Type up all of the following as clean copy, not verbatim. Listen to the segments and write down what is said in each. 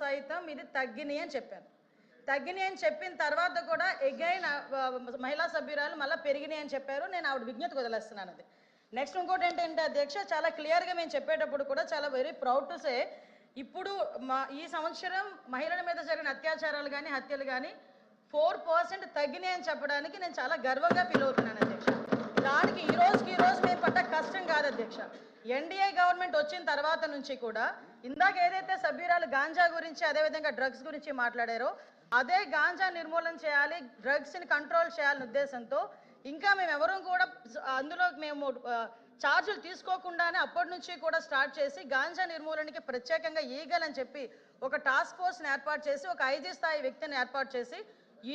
సైతం ఇది తగ్గినాయి అని చెప్పాను. తగ్గినాయి అని చెప్పిన తర్వాత కూడా ఎగైన్ మహిళా సభ్యురాలు మళ్ళీ పెరిగినాయి అని చెప్పారు. నేను ఆవిడ విజ్ఞతకు వదిలేస్తున్నాను. అది నెక్స్ట్ ఇంకోటి ఏంటంటే అధ్యక్ష, చాలా క్లియర్గా మేము చెప్పేటప్పుడు కూడా చాలా వెరీ ప్రౌడ్ టు సే, ఇప్పుడు ఈ సంవత్సరం మహిళల మీద జరిగిన అత్యాచారాలు కానీ హత్యలు కానీ 4% తగ్గినాయి అని చెప్పడానికి నేను చాలా గర్వంగా ఫీల్ అవుతున్నాను అధ్యక్ష. దానికి ఈ రోజు మేము పడ్డ కష్టం కాదు అధ్యక్ష. ఎన్డీఏ గవర్నమెంట్ వచ్చిన తర్వాత నుంచి కూడా ఇందాక ఏదైతే సభ్యురాలు గాంజా గురించి అదేవిధంగా డ్రగ్స్ గురించి మాట్లాడారో అదే గాంజా నిర్మూలన చేయాలి, డ్రగ్స్ని కంట్రోల్ చేయాలనే ఉద్దేశంతో ఇంకా మేము ఎవరూ కూడా అందులో మేము ఛార్జీలు తీసుకోకుండానే అప్పటి నుంచి కూడా స్టార్ట్ చేసి గాంజా నిర్మూలనకి ప్రత్యేకంగా ఈగల్ అని చెప్పి ఒక టాస్క్ ఫోర్స్ని ఏర్పాటు చేసి ఒక ఐజీ స్థాయి వ్యక్తిని ఏర్పాటు చేసి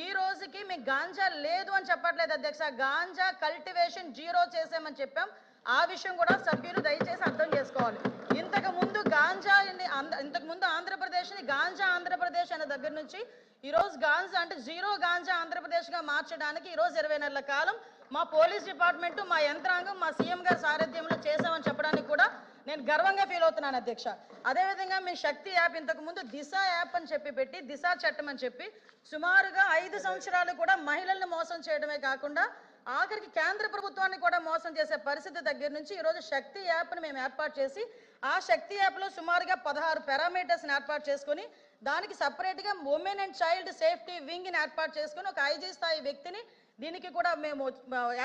ఈ రోజుకి మీకు గాంజా లేదు అని చెప్పట్లేదు అధ్యక్ష, గాంజా కల్టివేషన్ 0 చేసామని చెప్పాం. ఆ విషయం కూడా సభ్యులు దయచేసి అర్థం చేసుకోవాలి. ఇంతకుముందు ఆంధ్రప్రదేశ్ని గాంజా ఆంధ్రప్రదేశ్ అనే దగ్గర నుంచి ఈరోజు గాంజా అంటే 0 గాంజా ఆంధ్రప్రదేశ్గా మార్చడానికి ఈరోజు 20 నెలల కాలం మా పోలీస్ డిపార్ట్మెంటు మా యంత్రాంగం మా సీఎం గారి సారథ్యంలో చేసామని చెప్పడానికి కూడా నేను గర్వంగా ఫీల్ అవుతున్నాను అధ్యక్ష. అదేవిధంగా మీ శక్తి యాప్ ఇంతకుముందు దిశ యాప్ అని చెప్పి పెట్టి దిశ చట్టం అని చెప్పి సుమారుగా 5 సంవత్సరాలు కూడా మహిళలను మోసం చేయడమే కాకుండా ఆఖరికి కేంద్ర ప్రభుత్వాన్ని కూడా మోసం చేసే పరిస్థితి దగ్గర నుంచి ఈరోజు శక్తి యాప్ని మేము ఏర్పాటు చేసి ఆ శక్తి యాప్లో సుమారుగా 16 పారామీటర్స్ని ఏర్పాటు చేసుకుని దానికి సపరేట్గా ఉమెన్ అండ్ చైల్డ్ సేఫ్టీ వింగ్ని ఏర్పాటు చేసుకుని ఒక ఐజీ స్థాయి వ్యక్తిని దీనికి కూడా మేము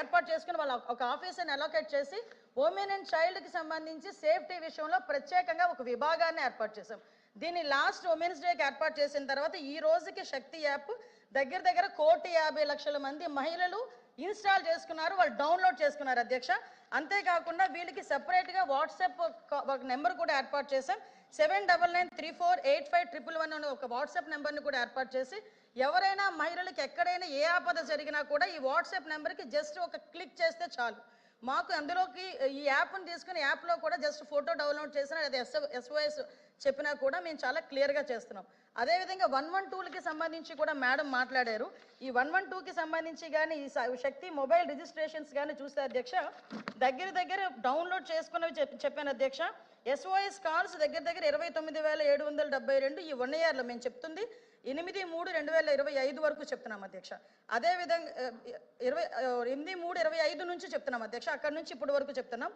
ఏర్పాటు చేసుకుని వాళ్ళ ఒక ఆఫీసర్ని అలొకేట్ చేసి ఉమెన్ అండ్ చైల్డ్కి సంబంధించి సేఫ్టీ విషయంలో ప్రత్యేకంగా ఒక విభాగాన్ని ఏర్పాటు చేసాం. దీన్ని లాస్ట్ ఉమెన్స్ డేకి ఏర్పాటు చేసిన తర్వాత ఈ రోజుకి శక్తి యాప్ దగ్గర 1,50,00,000 మంది మహిళలు ఇన్స్టాల్ చేసుకున్నారు, వాళ్ళు డౌన్లోడ్ చేసుకున్నారు అధ్యక్ష. అంతేకాకుండా వీళ్ళకి సెపరేట్గా వాట్సాప్ ఒక నెంబర్ కూడా ఏర్పాటు చేసాం. 7993485111 అనే ఒక వాట్సాప్ నెంబర్ని కూడా ఏర్పాటు చేసి ఎవరైనా మహిళలకు ఎక్కడైనా ఏ ఆపద జరిగినా కూడా ఈ వాట్సాప్ నెంబర్కి జస్ట్ ఒక క్లిక్ చేస్తే చాలు, మాకు అందులోకి ఈ యాప్ని తీసుకుని యాప్లో కూడా జస్ట్ ఫోటో డౌన్లోడ్ చేసినా లేదా SOS చెప్పినా కూడా మేము చాలా క్లియర్గా చేస్తున్నాం. అదేవిధంగా 112కి సంబంధించి కూడా మేడం మాట్లాడారు. ఈ 112కి సంబంధించి కానీ ఈ శక్తి మొబైల్ రిజిస్ట్రేషన్స్ కానీ చూస్తే అధ్యక్ష దగ్గర డౌన్లోడ్ చేసుకున్నవి చెప్పాను అధ్యక్ష. SOS కాల్స్ దగ్గర 29,772 ఈ 1 ఇయర్లో మేము చెప్తుంది 8/3/2025 వరకు చెప్తున్నాం అధ్యక్ష. అదేవిధంగా 8/3/25 నుంచి చెప్తున్నాం అధ్యక్ష, అక్కడ నుంచి ఇప్పటి వరకు చెప్తున్నాం.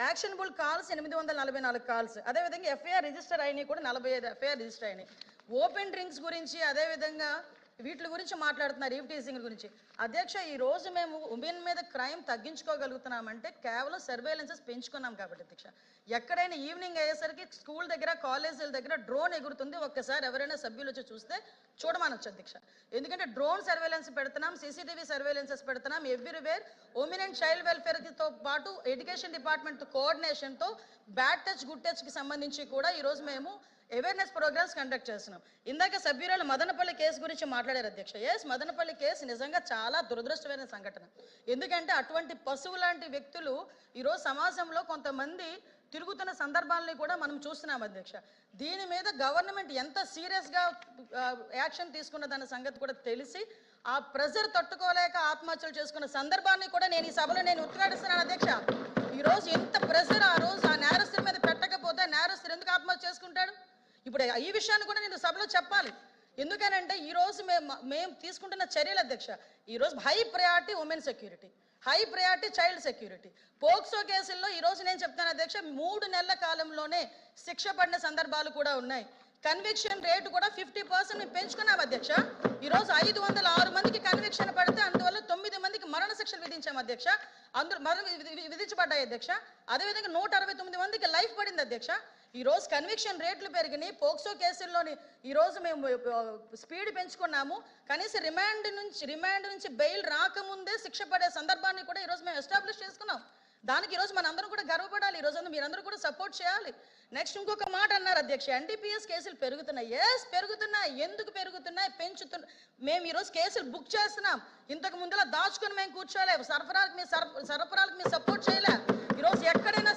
యాక్షనబుల్ కాల్స్ 844 కాల్స్, అదేవిధంగా FIR రిజిస్టర్ అయినాయి కూడా 45 FIR రిజిస్టర్ అయినాయి. ఓపెన్ డ్రింక్స్ గురించి అదేవిధంగా వీటి గురించి మాట్లాడుతున్నారు, ఈవ్ టీజింగ్ గురించి అధ్యక్ష. ఈ రోజు మేము ఉమెన్ మీద క్రైమ్ తగ్గించుకోగలుగుతున్నామంటే కేవలం సర్వేలెన్సెస్ పెంచుకున్నాం కాబట్టి అధ్యక్ష. ఎక్కడైనా ఈవినింగ్ అయ్యేసరికి స్కూల్ దగ్గర కాలేజీల దగ్గర డ్రోన్ ఎగురుతుంది, ఒక్కసారి ఎవరైనా సభ్యులు వచ్చి చూస్తే చూడమనొచ్చు అధ్యక్ష. ఎందుకంటే డ్రోన్ సర్వేలెన్స్ పెడుతున్నాం, CCTV సర్వేలెన్సెస్ పెడుతున్నాం ఎవ్రీవేర్. ఉమెన్ అండ్ చైల్డ్ వెల్ఫేర్తో పాటు ఎడ్యుకేషన్ డిపార్ట్మెంట్ కోఆర్డినేషన్తో బ్యాడ్ టచ్ గుడ్ టచ్కి సంబంధించి కూడా ఈరోజు మేము అవేర్నెస్ ప్రోగ్రామ్స్ కండక్ట్ చేస్తున్నాం. ఇందాక సభ్యురాలు మదనపల్లి కేసు గురించి మాట్లాడారు అధ్యక్ష. మదనపల్లి కేసు నిజంగా చాలా దురదృష్టమైన సంఘటన. ఎందుకంటే అటువంటి పశువు లాంటి వ్యక్తులు ఈరోజు సమాజంలో కొంతమంది తిరుగుతున్న సందర్భాలని కూడా మనం చూస్తున్నాం అధ్యక్ష. దీని మీద గవర్నమెంట్ ఎంత సీరియస్గా యాక్షన్ తీసుకున్నదన్న సంగతి కూడా తెలిసి ఆ ప్రెజర్ తట్టుకోలేక ఆత్మహత్యలు చేసుకున్న సందర్భాన్ని కూడా నేను ఈ సభలో ఉద్ఘాటిస్తున్నాను అధ్యక్ష. ఈరోజు ఎంత ప్రెజర్ ఆ రోజు ఆ నేరస్తుల మీద పెట్టకపోతే నేరస్తులు ఎందుకు ఆత్మహత్య చేసుకుంటాడు? ఇప్పుడు ఈ విషయాన్ని కూడా నేను సభలో చెప్పాలి. ఎందుకనంటే ఈరోజు మేము తీసుకుంటున్న చర్యలు అధ్యక్ష, ఈరోజు high priority women security, high priority child security. POCSO కేసుల్లో ఈరోజు నేను చెప్తాను అధ్యక్ష 3 నెలల కాలంలోనే శిక్ష పడిన సందర్భాలు కూడా ఉన్నాయి. కన్విక్షన్ రేటు కూడా 50% మేము పెంచుకున్నాం అధ్యక్ష. ఈరోజు 506 మందికి కన్విక్షన్ పడితే అందువల్ల 9 మందికి మరణ శిక్షలు విధించాం అధ్యక్ష, అందరూ విధించబడ్డాయి అధ్యక్ష. అదేవిధంగా 169 మందికి లైఫ్ పడింది అధ్యక్ష. ఈరోజు కన్విక్షన్ రేట్లు పెరిగినాయి. పోక్సో కేసుల్లోని ఈరోజు మేము స్పీడ్ పెంచుకున్నాము. కనీసం రిమాండ్ నుంచి బెయిల్ రాకముందే శిక్ష పడే సందర్భాన్ని కూడా ఈరోజు మేము ఎస్టాబ్లిష్ చేసుకున్నాం. దానికి ఈరోజు మనందరం కూడా గర్వపడాలి. ఈరోజు మీరందరూ కూడా సపోర్ట్ చేయాలి. నెక్స్ట్ ఇంకొక మాట అన్నారు అధ్యక్ష, NDPS కేసులు పెరుగుతున్నాయి. పెరుగుతున్నాయి. ఎందుకు పెరుగుతున్నాయి? మేము ఈరోజు కేసులు బుక్ చేస్తున్నాం. ఇంతకు ముందులా దాచుకొని మేము కూర్చోలేము. సరఫరాలకు మేము సపోర్ట్ చేయలే. ఈరోజు ఎక్కడైనా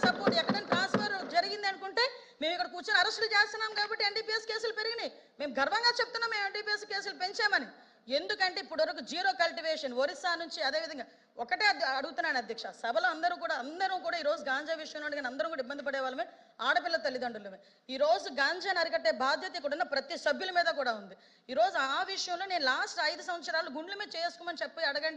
ట్రాన్స్ఫర్ జరిగింది అనుకుంటే మేము ఇక్కడ కూర్చొని అరెస్టులు చేస్తున్నాం కాబట్టి NDPS కేసులు పెరిగినాయి. మేము గర్వంగా చెప్తున్నాం మేము NDPS కేసులు పెంచామని. ఎందుకంటే ఇప్పటి వరకు జీరో కల్టివేషన్ ఒరిస్సా నుంచి, అదేవిధంగా ఒకటే అడుగుతున్నాను అధ్యక్ష, సభలో అందరూ కూడా ఈ రోజు గాంజా విషయంలో కానీ అందరం కూడా ఇబ్బంది పడే వాళ్ళమే, ఆడపిల్ల తల్లిదండ్రులమే. ఈ రోజు గాంజాని అరికట్టే బాధ్యత ఇక్కడ ఉన్న ప్రతి సభ్యుల మీద కూడా ఉంది. ఈ రోజు ఆ విషయంలో నేను లాస్ట్ 5 సంవత్సరాలు గుండెల మీద చేసుకోమని చెప్పి అడగండి.